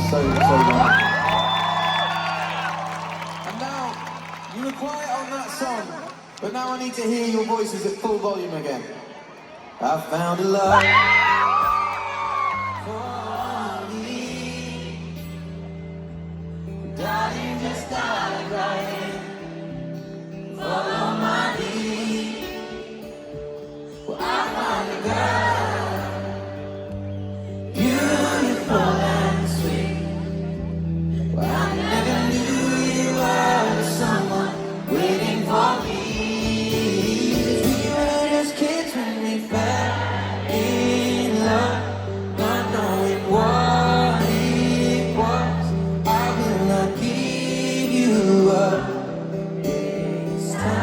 So much. And now, you were quiet on that song, but now I need to hear your voices at full volume again. I found a love for me. Darling, just dive right in. Follow my lead. Well, I found a girl, beautiful and sweet. Well, I never knew you were someone waiting for me. We were just kids when we fell in love, not knowing what it was. I will not give you up this time.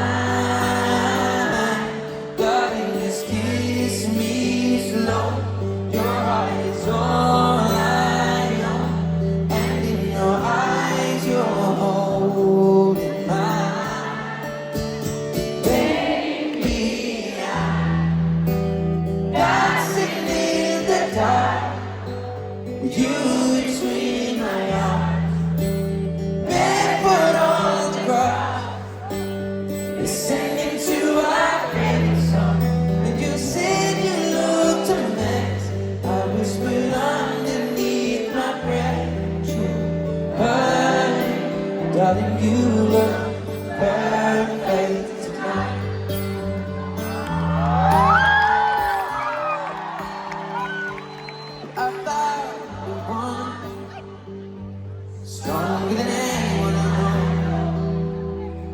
Darling, just kiss me slow. Your heart is all I know, and in your eyes you're holding mine. Baby, I'm dancing in the dark with you between my arms, barefoot on the grass, listening to our favorite song. And you said you looked a mess. I whispered underneath my breath, honey, darling, you look perfect tonight. I found the one stronger than anyone I know.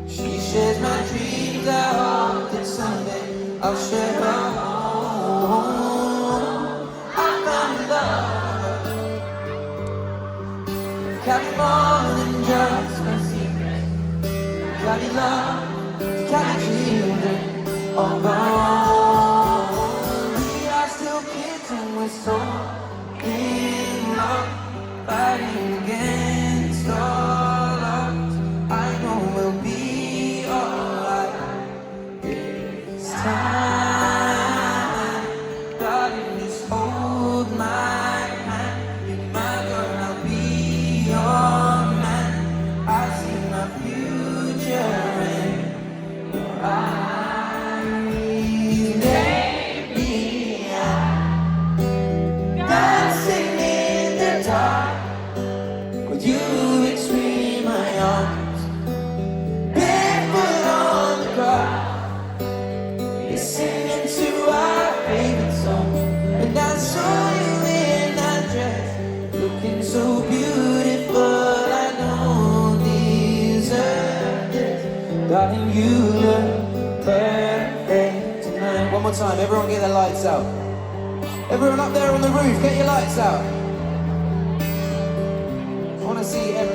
She shares my dreams. I hope that someday I'll share her home. I found love, carry more than just my secrets. Carry love, carry children of our own. We are still kids and we're so in love, fighting against all odds. I know we'll be alright this time. Darling, just hold my hand. Be my girl, I'll be your man. I see my future in your eyes. Baby, I'm dancing in the dark with you between my arms, barefoot on the grass, listening to our favorite song. And I saw you in that dress, looking so beautiful. I don't deserve this. Darling, you look perfect tonight. One more time, everyone get their lights out. Everyone up there on the roof, get your lights out. I want to see everyone.